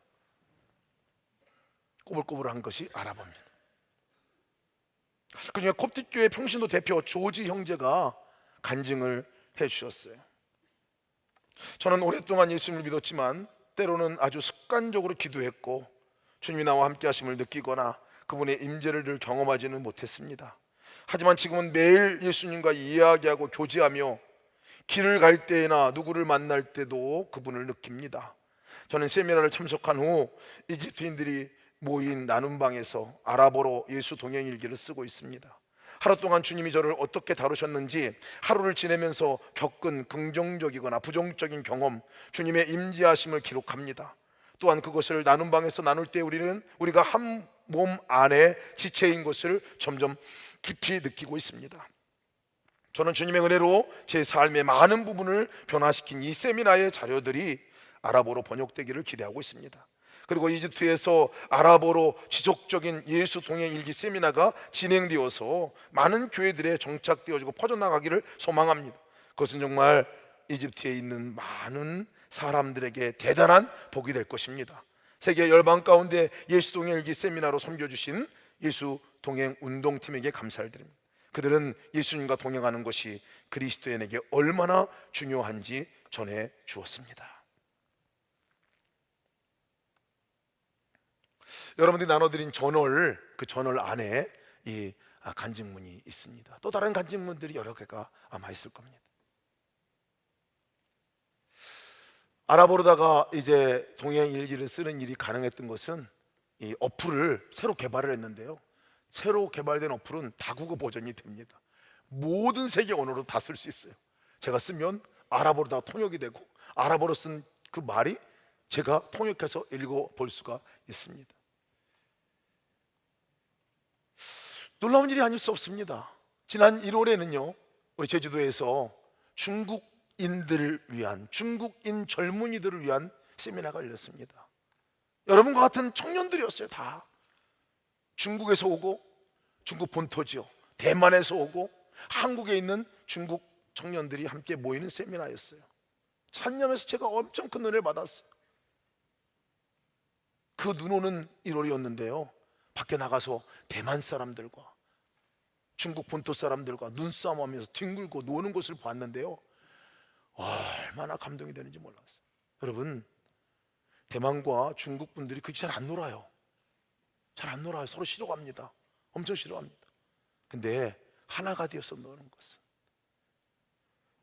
꼬불꼬불한 것이 아랍어입니다. 그중에 콥틱교회 평신도 대표 조지 형제가 간증을 해주셨어요. 저는 오랫동안 예수님을 믿었지만 때로는 아주 습관적으로 기도했고 주님이 나와 함께 하심을 느끼거나 그분의 임재를 늘 경험하지는 못했습니다. 하지만 지금은 매일 예수님과 이야기하고 교제하며 길을 갈 때나 누구를 만날 때도 그분을 느낍니다. 저는 세미나를 참석한 후 이집트인들이 모인 나눔방에서 아랍어로 예수 동행 일기를 쓰고 있습니다. 하루 동안 주님이 저를 어떻게 다루셨는지, 하루를 지내면서 겪은 긍정적이거나 부정적인 경험, 주님의 임재하심을 기록합니다. 또한 그것을 나눔방에서 나눌 때 우리가 한 몸 안에 지체인 것을 점점 깊이 느끼고 있습니다. 저는 주님의 은혜로 제 삶의 많은 부분을 변화시킨 이 세미나의 자료들이 아랍어로 번역되기를 기대하고 있습니다. 그리고 이집트에서 아랍어로 지속적인 예수 동행 일기 세미나가 진행되어서 많은 교회들에 정착되어지고 퍼져나가기를 소망합니다. 그것은 정말 이집트에 있는 많은 사람들에게 대단한 복이 될 것입니다. 세계 열방 가운데 예수 동행 일기 세미나로 섬겨주신 예수 동행 운동팀에게 감사를 드립니다. 그들은 예수님과 동행하는 것이 그리스도인에게 얼마나 중요한지 전해 주었습니다. 여러분들이 나눠드린 저널, 그 저널 안에 이 간증문이 있습니다. 또 다른 간증문들이 여러 개가 아마 있을 겁니다. 아랍어로다가 이제 동행 일기를 쓰는 일이 가능했던 것은 이 어플을 새로 개발을 했는데요, 새로 개발된 어플은 다국어 버전이 됩니다. 모든 세계 언어로 다 쓸 수 있어요. 제가 쓰면 아랍어로다가 통역이 되고 아랍어로 쓴 그 말이 제가 통역해서 읽어볼 수가 있습니다. 놀라운 일이 아닐 수 없습니다. 지난 1월에는요 우리 제주도에서 중국인들을 위한, 중국인 젊은이들을 위한 세미나가 열렸습니다. 여러분과 같은 청년들이었어요. 다 중국에서 오고, 중국 본토지요 대만에서 오고, 한국에 있는 중국 청년들이 함께 모이는 세미나였어요. 찬양에서 제가 엄청 큰 은혜를 받았어요. 그 눈 오는 1월이었는데요 밖에 나가서 대만 사람들과 중국 본토 사람들과 눈싸움하면서 뒹굴고 노는 것을 봤는데요 얼마나 감동이 되는지 몰랐어요. 여러분, 대만과 중국 분들이 그렇게 잘 안 놀아요. 잘 안 놀아요. 서로 싫어합니다. 엄청 싫어합니다. 근데 하나가 되어서 노는 것은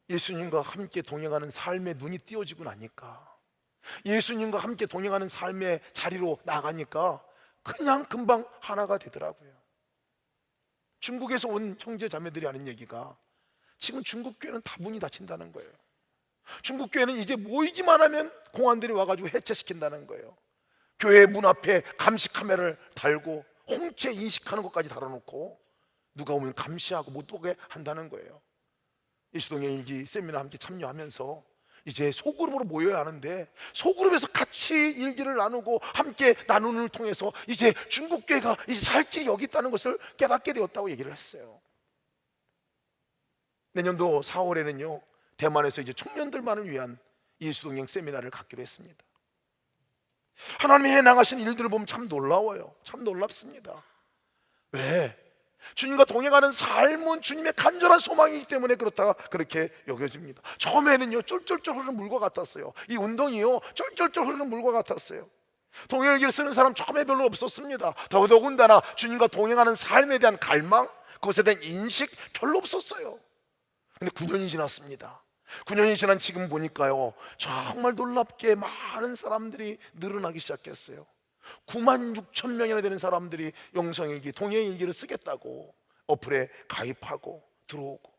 예수님과 함께 동행하는 삶의 눈이 띄어지고 나니까, 예수님과 함께 동행하는 삶의 자리로 나가니까 그냥 금방 하나가 되더라고요. 중국에서 온 형제 자매들이 하는 얘기가 지금 중국 교회는 다 문이 닫힌다는 거예요. 중국 교회는 이제 모이기만 하면 공안들이 와가지고 해체시킨다는 거예요. 교회 문 앞에 감시 카메라를 달고 홍채 인식하는 것까지 달아놓고 누가 오면 감시하고 못 오게 한다는 거예요. 예수동의 일기 세미나 함께 참여하면서 이제 소그룹으로 모여야 하는데 소그룹에서 같이 일기를 나누고 함께 나누는 통해서 이제 중국 교회가 이제 살 길이 여기 있다는 것을 깨닫게 되었다고 얘기를 했어요. 내년도 4월에는요 대만에서 이제 청년들만을 위한 예수동행 세미나를 갖기로 했습니다. 하나님이 해나가신 일들을 보면 참 놀라워요. 참 놀랍습니다. 왜? 주님과 동행하는 삶은 주님의 간절한 소망이기 때문에 그렇게 여겨집니다. 처음에는요 쫄쫄쫄 흐르는 물과 같았어요. 이 운동이요 쫄쫄쫄 흐르는 물과 같았어요. 동행일기를 쓰는 사람 처음에 별로 없었습니다. 더더군다나 주님과 동행하는 삶에 대한 갈망, 그것에 대한 인식 별로 없었어요. 근데 9년이 지났습니다. 9년이 지난 지금 보니까요 정말 놀랍게 많은 사람들이 늘어나기 시작했어요. 9만 6천 명이나 되는 사람들이 영성일기, 동행일기를 쓰겠다고 어플에 가입하고 들어오고,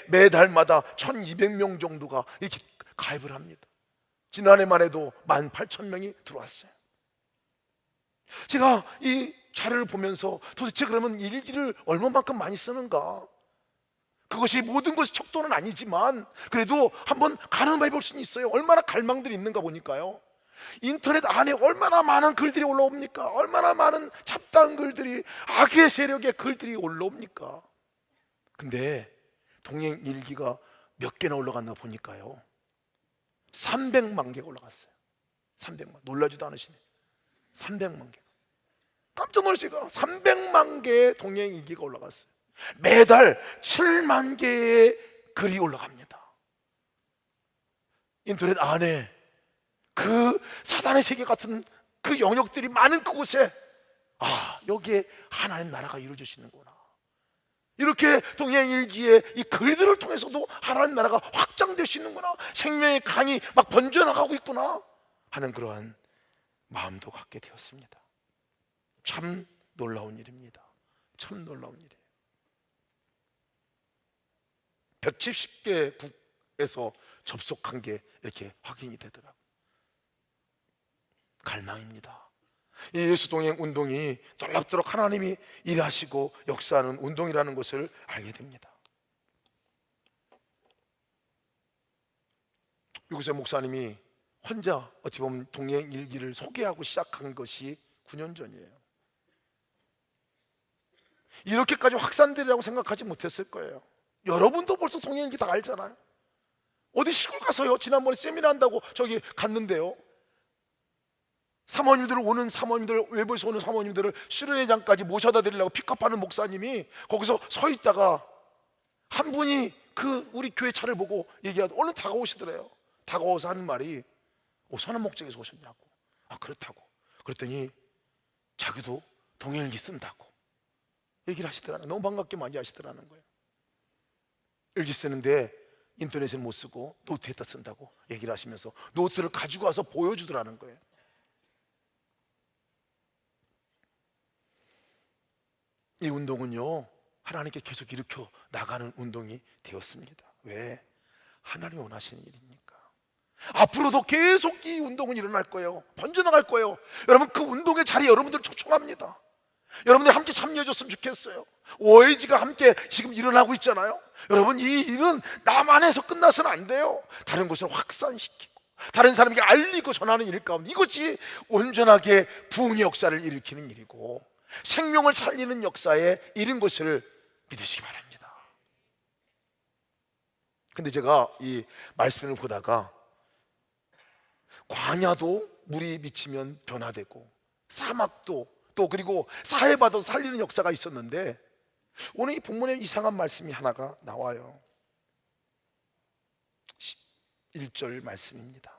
매달마다 1200명 정도가 이렇게 가입을 합니다. 지난해만 해도 18,000명이 들어왔어요. 제가 이 자료를 보면서 도대체 그러면 일기를 얼마만큼 많이 쓰는가, 그것이 모든 것이 척도는 아니지만 그래도 한번 가늠해 볼 수는 있어요. 얼마나 갈망들이 있는가 보니까요 인터넷 안에 얼마나 많은 글들이 올라옵니까? 얼마나 많은 잡다한 글들이, 악의 세력의 글들이 올라옵니까? 근데 동행 일기가 몇 개나 올라갔나 보니까요 300만 개가 올라갔어요. 300만, 놀라지도 않으시네. 300만 개. 깜짝 놀랐어요. 300만 개의 동행 일기가 올라갔어요. 매달 7만 개의 글이 올라갑니다. 인터넷 안에 그 사단의 세계 같은 그 영역들이 많은 그곳에 여기에 하나님 나라가 이루어지시는구나, 이렇게 동행일기의 이 글들을 통해서도 하나님 나라가 확장될 수 있는구나, 생명의 강이 막 번져나가고 있구나 하는 그러한 마음도 갖게 되었습니다. 참 놀라운 일입니다. 참 놀라운 일이에요. 170개 국에서 접속한 게 이렇게 확인이 되더라고요. 갈망입니다. 이 예수동행 운동이 놀랍도록 하나님이 일하시고 역사하는 운동이라는 것을 알게 됩니다. 이곳의 목사님이 혼자 어찌 보면 동행 일기를 소개하고 시작한 것이 9년 전이에요. 이렇게까지 확산되리라고 생각하지 못했을 거예요. 여러분도 벌써 동행 일기 다 알잖아요. 어디 시골 가서요 지난번에 세미나 한다고 저기 갔는데요 사모님들, 오는 사모님들, 외부에서 오는 사모님들을 수련회장까지 모셔다 드리려고 픽업하는 목사님이 거기서 서 있다가 한 분이 그 우리 교회 차를 보고 얘기하다 얼른 다가오시더래요. 다가와서 하는 말이 선한 목적에서 오셨냐고. 그렇다고. 그랬더니 자기도 동행일기 쓴다고 얘기를 하시더라고요. 너무 반갑게 많이 하시더라는 거예요. 일기 쓰는데 인터넷에 못 쓰고 노트에다 쓴다고 얘기를 하시면서 노트를 가지고 와서 보여주더라는 거예요. 이 운동은요 하나님께 계속 일으켜 나가는 운동이 되었습니다. 왜? 하나님이 원하시는 일이니까. 앞으로도 계속 이 운동은 일어날 거예요. 번져나갈 거예요. 여러분, 그 운동의 자리에 여러분들 초청합니다. 여러분들 함께 참여해 줬으면 좋겠어요. OAG가 함께 지금 일어나고 있잖아요. 여러분, 이 일은 나만해서 끝나서는 안 돼요. 다른 곳을 확산시키고 다른 사람에게 알리고 전하는 일 가운데 이것이 온전하게 부흥의 역사를 일으키는 일이고 생명을 살리는 역사에 이른 것을 믿으시기 바랍니다. 근데 제가 이 말씀을 보다가 광야도 물이 미치면 변화되고 사막도 또 그리고 사해바도 살리는 역사가 있었는데 오늘 이 본문에 이상한 말씀이 하나가 나와요. 1절 말씀입니다.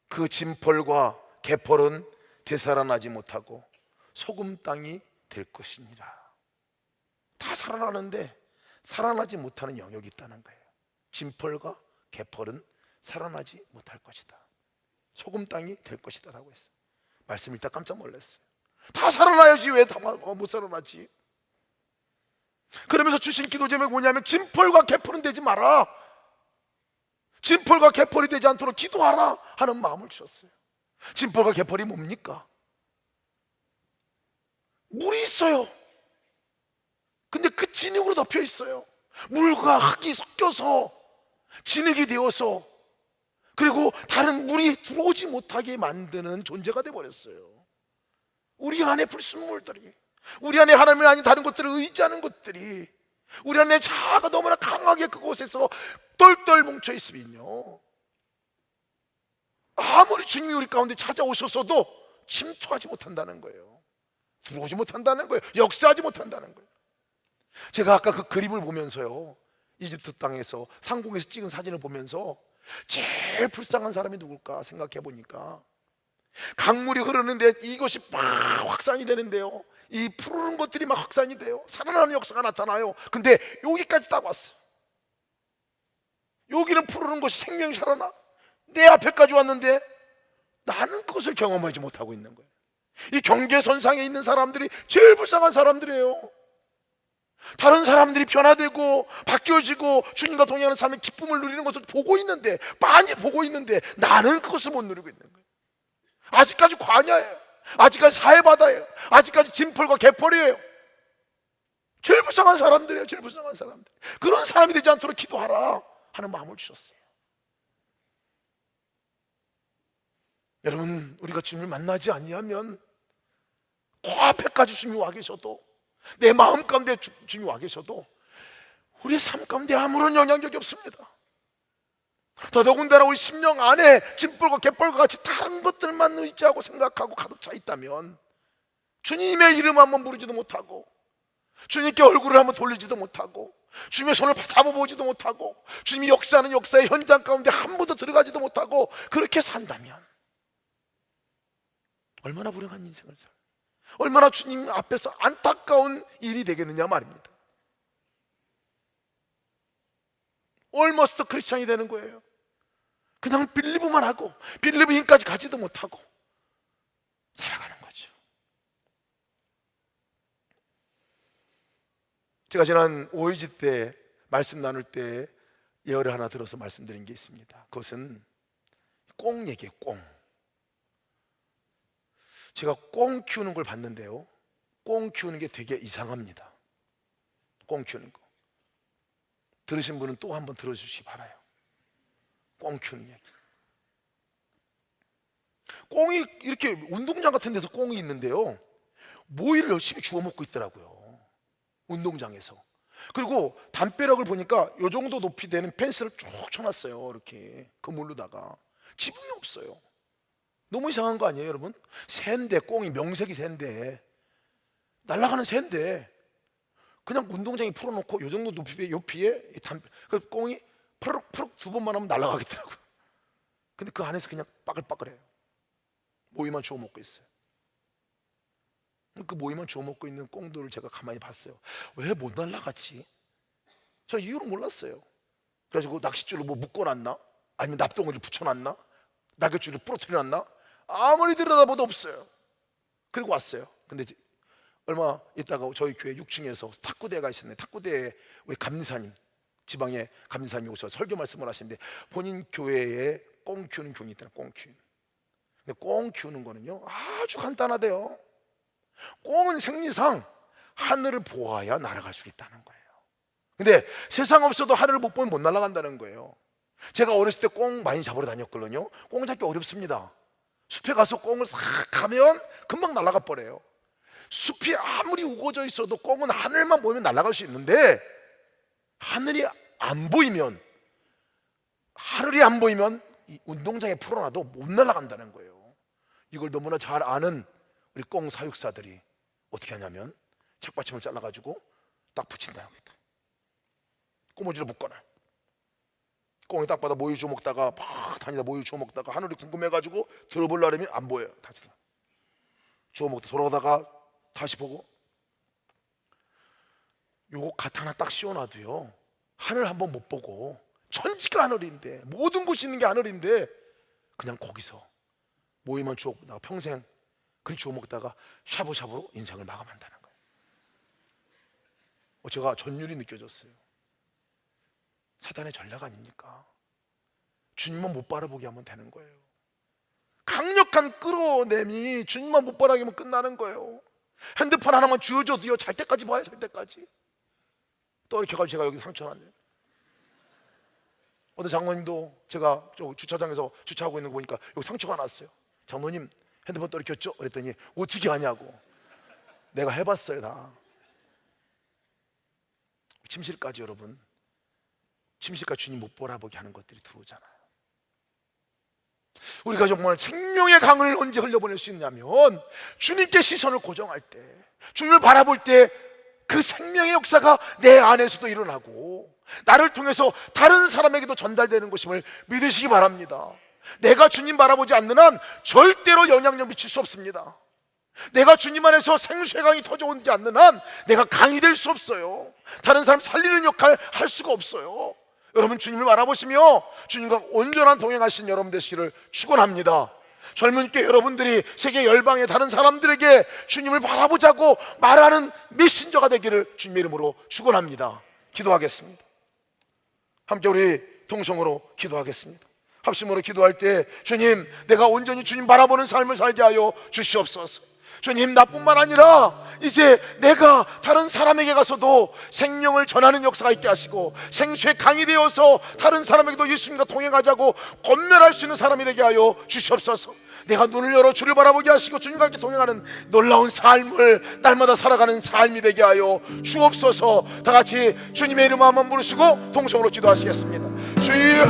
그 진펄과 개펄은 되살아나지 못하고 소금 땅이 될 것이니라. 다 살아나는데 살아나지 못하는 영역이 있다는 거예요. 진펄과 개펄은 살아나지 못할 것이다. 소금 땅이 될 것이다 라고 했어요. 말씀 읽다 깜짝 놀랐어요. 다 살아나야지 왜 다 못 살아나지? 그러면서 주신 기도 제목이 뭐냐면 진펄과 개펄은 되지 마라, 진펄과 개펄이 되지 않도록 기도하라 하는 마음을 주셨어요. 진펄과 개펄이 뭡니까? 물이 있어요. 근데 그 진흙으로 덮여 있어요. 물과 흙이 섞여서 진흙이 되어서 그리고 다른 물이 들어오지 못하게 만드는 존재가 되어버렸어요. 우리 안에 불순물들이, 우리 안에 하나님이 아닌 다른 것들을 의지하는 것들이 우리 안에 자아가 너무나 강하게 그곳에서 똘똘 뭉쳐 있으면요, 아무리 주님이 우리 가운데 찾아오셨어도 침투하지 못한다는 거예요. 들어오지 못한다는 거예요. 역사하지 못한다는 거예요. 제가 아까 그 그림을 보면서요, 이집트 땅에서 상공에서 찍은 사진을 보면서 제일 불쌍한 사람이 누굴까 생각해 보니까 강물이 흐르는데 이것이 막 확산이 되는데요, 이 푸르른 것들이 막 확산이 돼요. 살아나는 역사가 나타나요. 근데 여기까지 딱 왔어. 여기는 푸르른 것이 생명이 살아나, 내 앞에까지 왔는데 나는 그것을 경험하지 못하고 있는 거예요. 이 경계선상에 있는 사람들이 제일 불쌍한 사람들이에요. 다른 사람들이 변화되고 바뀌어지고 주님과 동행하는 삶의 기쁨을 누리는 것을 보고 있는데, 많이 보고 있는데 나는 그것을 못 누리고 있는 거예요. 아직까지 광야예요. 아직까지 사해바다예요. 아직까지 진펄과 개펄이에요. 제일 불쌍한 사람들이에요. 제일 불쌍한 사람들. 그런 사람이 되지 않도록 기도하라 하는 마음을 주셨어요. 여러분, 우리가 주님을 만나지 아니하면 코앞에까지 주님이 와 계셔도, 내 마음 가운데 주님이 와 계셔도 우리의 삶 가운데 아무런 영향력이 없습니다. 더더군다나 우리 심령 안에 진펄과 개펄과 같이 다른 것들만 의지하고 생각하고 가득 차 있다면 주님의 이름 한번 부르지도 못하고 주님께 얼굴을 한번 돌리지도 못하고 주님의 손을 잡아보지도 못하고 주님이 역사하는 역사의 현장 가운데 한 번도 들어가지도 못하고 그렇게 산다면 얼마나 불행한 인생을 살아요. 얼마나 주님 앞에서 안타까운 일이 되겠느냐 말입니다. Almost 크리스찬이 되는 거예요. 그냥 빌리브만 하고 빌리브인까지 가지도 못하고 살아가는 거죠. 제가 지난 OAG 때 말씀 나눌 때 예언을 하나 들어서 말씀드린 게 있습니다. 그것은 꽁 얘기예요. 꽁. 제가 꽁 키우는 걸 봤는데요, 꽁 키우는 게 되게 이상합니다. 꽁 키우는 거 들으신 분은 또 한번 들어주시기 바라요. 꽁 키우는 얘기. 꽁이 이렇게 운동장 같은 데서 꽁이 있는데요, 모이를 열심히 주워 먹고 있더라고요, 운동장에서. 그리고 담벼락을 보니까 이 정도 높이 되는 펜스를 쭉 쳐놨어요. 이렇게 그물로다가. 지붕이 없어요. 너무 이상한 거 아니에요, 여러분? 새인데, 꽁이 명색이 새인데, 날아가는 새인데 그냥 운동장에 풀어놓고 이 정도 높이에 그 꽁이 푸룩푸룩 두 번만 하면 날아가겠더라고요. 근데 그 안에서 그냥 빠글빠글해요. 모이만 주워 먹고 있어요. 그 모이만 주워 먹고 있는 꽁들을 제가 가만히 봤어요. 왜 못 날아갔지? 저 이유를 몰랐어요. 그래가지고 낚싯줄을 뭐 묶어놨나? 아니면 납덩이를 붙여놨나? 낙엽줄을 부러뜨려놨나? 아무리 들여다봐도 없어요. 그리고 왔어요. 근데 얼마 있다가 저희 교회 6층에서 탁구대회가 있었는데 탁구대회에 우리 감리사님 지방에 감리사님이 오셔서 설교 말씀을 하시는데 본인 교회에 꽁 키우는 교인이 있다는 꽁 키우는. 근데 꽁 키우는 거는요 아주 간단하대요. 꽁은 생리상 하늘을 보아야 날아갈 수 있다는 거예요. 근데 세상 없어도 하늘을 못 보면 못 날아간다는 거예요. 제가 어렸을 때 꽁 많이 잡으러 다녔거든요. 꽁 잡기 어렵습니다. 숲에 가서 꽁을 싹 하면 금방 날아가 버려요. 숲이 아무리 우거져 있어도 꽁은 하늘만 보면 날아갈 수 있는데 하늘이 안 보이면 이 운동장에 풀어놔도 못 날아간다는 거예요. 이걸 너무나 잘 아는 우리 꽁 사육사들이 어떻게 하냐면 책받침을 잘라가지고 딱 붙인다. 여기다 꼬무지로 묶어놔. 꽁이 딱 받아 모유 주워 먹다가 막 다니다 모유 주워 먹다가 하늘이 궁금해가지고 들어보려면 안 보여요. 다시 주워 먹다 돌아오다가 다시 보고 요거 갓 하나 딱 씌워놔도요 하늘 한번 못 보고 천지가 하늘인데 모든 곳이 있는 게 하늘인데 그냥 거기서 모유만 주워 먹다가 평생 그리 주워 먹다가 샤브샤브로 인생을 마감한다는 거예요. 제가 전율이 느껴졌어요. 사단의 전략 아닙니까? 주님만 못 바라보게 하면 되는 거예요. 강력한 끌어내미 주님만 못 바라보게 하면 끝나는 거예요. 핸드폰 하나만 쥐어줘도요 잘 때까지 봐요. 잘 때까지 또 이렇게 해가지고 제가 여기 상처났네요. 어떤 장로님도 제가 저 주차장에서 주차하고 있는 거 보니까 여기 상처가 났어요. 장로님 핸드폰 또 이렇게 켰죠? 그랬더니 어떻게 하냐고. 내가 해봤어요 다. 침실까지 여러분 침실까지 주님 못 바라보게 하는 것들이 들어오잖아요. 우리가 정말 생명의 강을 언제 흘려보낼 수 있냐면 주님께 시선을 고정할 때, 주님을 바라볼 때 그 생명의 역사가 내 안에서도 일어나고 나를 통해서 다른 사람에게도 전달되는 것임을 믿으시기 바랍니다. 내가 주님 바라보지 않는 한 절대로 영향력 미칠 수 없습니다. 내가 주님 안에서 생수의 강이 터져오지 않는 한 내가 강이 될 수 없어요. 다른 사람 살리는 역할 할 수가 없어요. 여러분 주님을 바라보시며 주님과 온전한 동행하신 여러분 되시기를 축원합니다. 젊은이께 여러분들이 세계 열방의 다른 사람들에게 주님을 바라보자고 말하는 메신저가 되기를 주님의 이름으로 축원합니다. 기도하겠습니다. 함께 우리 통성으로 기도하겠습니다. 합심으로 기도할 때 주님 내가 온전히 주님 바라보는 삶을 살게 하여 주시옵소서. 주님 나뿐만 아니라 이제 내가 다른 사람에게 가서도 생명을 전하는 역사가 있게 하시고 생수의 강이 되어서 다른 사람에게도 예수님과 동행하자고 권면할 수 있는 사람이 되게 하여 주시옵소서. 내가 눈을 열어 주를 바라보게 하시고 주님과 함께 동행하는 놀라운 삶을 날마다 살아가는 삶이 되게 하여 주옵소서. 다같이 주님의 이름 한번 부르시고 동성으로 기도하시겠습니다. 주여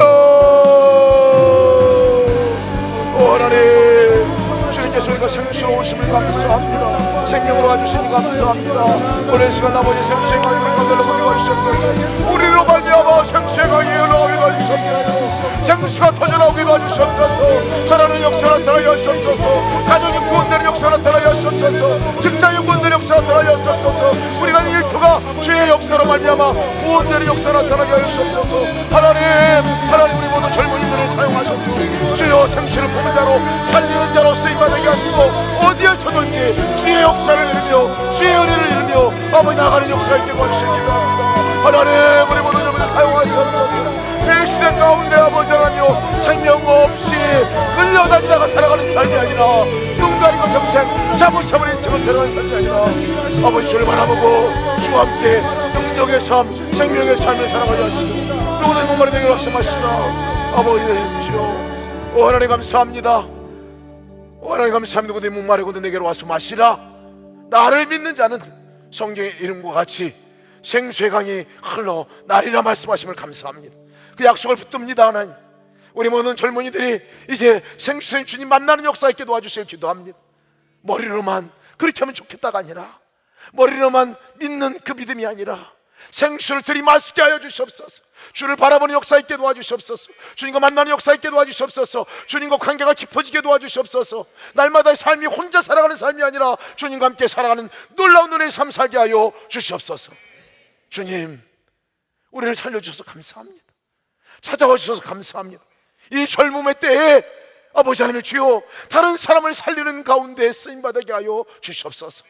하나님 주님께서 우리가 생수로 오심을 감사합니다. 생명으로 와주시니 감사합니다. 오랜 시간 나머지 생수의 강이 흘러가도록 도와주시옵소서. 우리로 말미암아 생수의 강이 흘러가게 도와주시옵소서. 생수가 터져나오게 도와주시옵소서. 자라는 역사 나타나게 하시옵소서. 가정의 구원되는 역사 나타나게 하시옵소서. 직장의 구원되는 역사 나타나게 하시옵소서. 우리가 일터가 주의 역사로 말미암아 구원되는 역사 나타나게 하시옵소서. 하나님 우리 모두 젊은이들을 사용하셔서 주여 생수를 보는 자로 살리는 자로 쓰임받게 하시고 어디에서든지 주의 역사를 이루며 주의 은혜를 이루며 아버지 나가는 역사가 있게 도와주시기 바랍니다. 하나님 우리 모두 좀 사용하시옵소서. 이 시대 가운데 아버지 하나님 생명 없이 끌려다니다가 살아가는 삶이 아니라 눈 가리고 평생 자부자부를 인생을 살아가는 삶이 아니라 아버지 주를 바라보고 주와 함께 능력의 삶 생명의 삶을 살아가게 하시고 누구든 목마른 내게 말씀하시라. 아버지 주여 하나님 감사합니다. 하나님 감사합니다. 누구든 목마르고도 내게로 와서 마시라. 나를 믿는 자는 성경의 이름과 같이 생수의 강이 흘러 나리라 말씀하심을 감사합니다. 그 약속을 붙듭니다. 하나님 우리 모든 젊은이들이 이제 생수의 주님 만나는 역사 있게 도와주시길 기도합니다. 머리로만 그렇게 하면 좋겠다가 아니라 머리로만 믿는 그 믿음이 아니라 생수를 들이마시게 하여 주시옵소서. 주를 바라보는 역사 있게 도와주시옵소서. 주님과 만나는 역사 있게 도와주시옵소서. 주님과 관계가 깊어지게 도와주시옵소서. 날마다의 삶이 혼자 살아가는 삶이 아니라 주님과 함께 살아가는 놀라운 은혜의 삶 살게 하여 주시옵소서. 주님 우리를 살려주셔서 감사합니다. 찾아와 주셔서 감사합니다. 이 젊음의 때에 아버지 하나님 주여 다른 사람을 살리는 가운데 쓰임받게 하여 주시옵소서.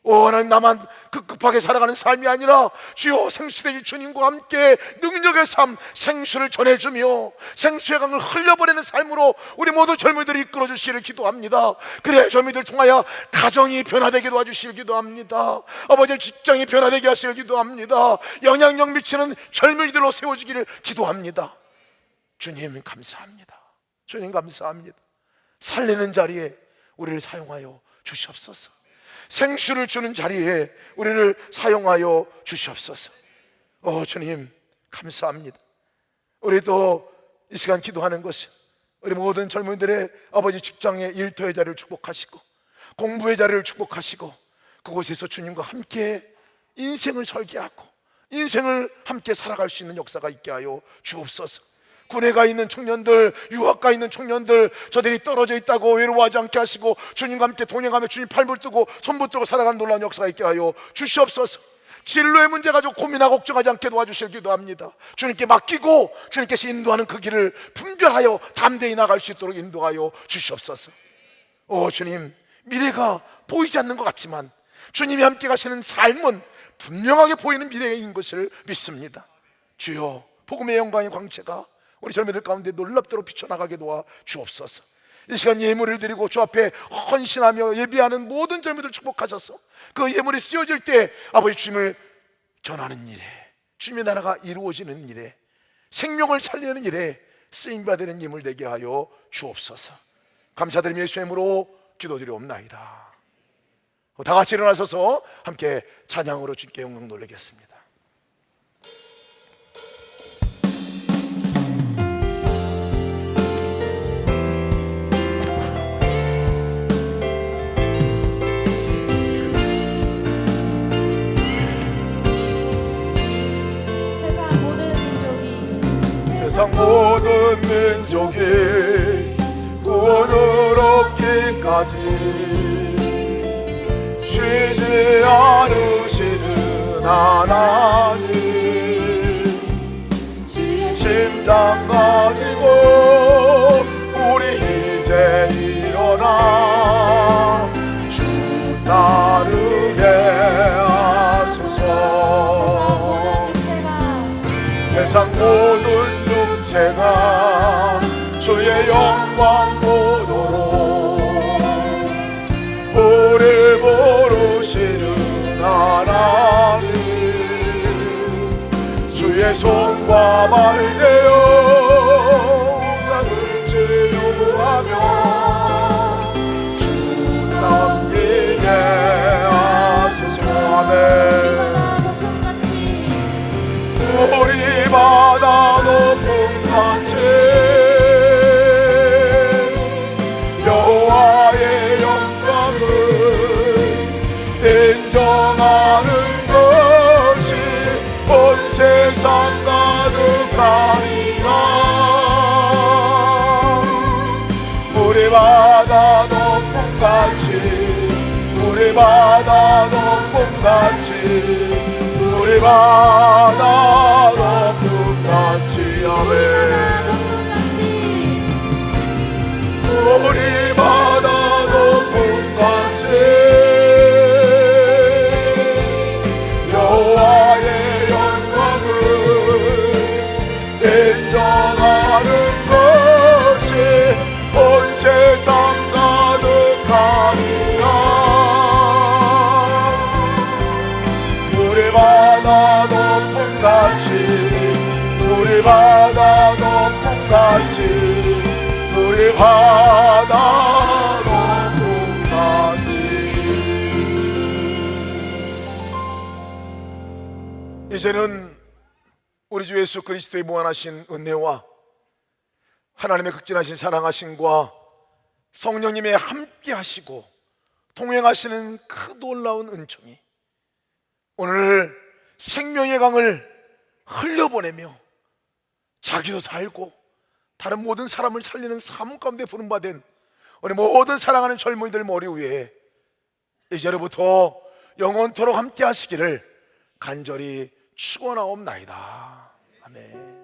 하나님, 나만 급급하게 살아가는 삶이 아니라 주여 생수되신 주님과 함께 능력의 삶, 생수를 전해주며 생수의 강을 흘려버리는 삶으로 우리 모두 젊은이들이 이끌어 주시기를 기도합니다. 그래 젊은이들 통하여 가정이 변화되게 도와주시길 기도합니다. 아버지 직장이 변화되게 하시길 기도합니다. 영향력 미치는 젊은이들로 세워주기를 기도합니다. 주님 감사합니다. 주님 감사합니다. 살리는 자리에 우리를 사용하여 주시옵소서. 생수를 주는 자리에 우리를 사용하여 주시옵소서. 주님 감사합니다. 우리도 이 시간 기도하는 것이 우리 모든 젊은이들의 아버지 직장의 일터의 자리를 축복하시고 공부의 자리를 축복하시고 그곳에서 주님과 함께 인생을 설계하고 인생을 함께 살아갈 수 있는 역사가 있게 하여 주옵소서. 군에 가 있는 청년들, 유학 가 있는 청년들, 저들이 떨어져 있다고 외로워하지 않게 하시고 주님과 함께 동행하며 주님 팔 붙들고 손 붙들고 살아가는 놀라운 역사가 있게 하여 주시옵소서. 진로의 문제 가지고 고민하고 걱정하지 않게 도와주실 기도합니다. 주님께 맡기고 주님께서 인도하는 그 길을 분별하여 담대히 나갈 수 있도록 인도하여 주시옵소서. 주님, 미래가 보이지 않는 것 같지만 주님이 함께 가시는 삶은 분명하게 보이는 미래인 것을 믿습니다. 주여, 복음의 영광의 광채가 우리 젊은이들 가운데 놀랍도록 비춰나가게 도와 주옵소서. 이 시간 예물을 드리고 주 앞에 헌신하며 예비하는 모든 젊은이들 축복하셔서 그 예물이 쓰여질 때 아버지 주님을 전하는 일에, 주님의 나라가 이루어지는 일에, 생명을 살리는 일에 쓰임받는 예물 되게 하여 주옵소서. 감사드리며 예수의 이름으로 기도드리옵나이다. 다 같이 일어나서서 함께 찬양으로 주님께 영광 돌리겠습니다. 세상 모든 민족이 구원을 얻기까지 쉬지 않으시는 하나님, 심장 가지고 우리 이제 일어나 주 따르게 하소서. 세상 모든 육체가 주의 영광 보도록 우리를 부르시는 하나님, 주의 손과 발 되어 세상을 치유하며 주 섬기게 하소서. 아멘. 우리 바다 높은 같이 여호와의 영광을 인정하는 것이 온 세상 가득하리라. 우리 바다 높은 같이, 우리 바다 높은 같이, 우리 바다 높은 같이, 아멘. 우리 바다 높은 같이 여호와의 영광을 인정하는 것이 온 세상 가득하리라. 우리 바다 높은 같이, 우리 바다 높은 같이, 우리 바다 높은 같이. 이제는 우리 주 예수 그리스도의 무한하신 은혜와 하나님의 극진하신 사랑하심과 성령님의 함께 하시고 동행하시는 그 놀라운 은총이 오늘 생명의 강을 흘려보내며 자기도 살고 다른 모든 사람을 살리는 삶 가운데 부름받은 우리 모든 사랑하는 젊은이들 머리 위에 이제로부터 영원토록 함께 하시기를 간절히 축원하옵나이다. 아멘.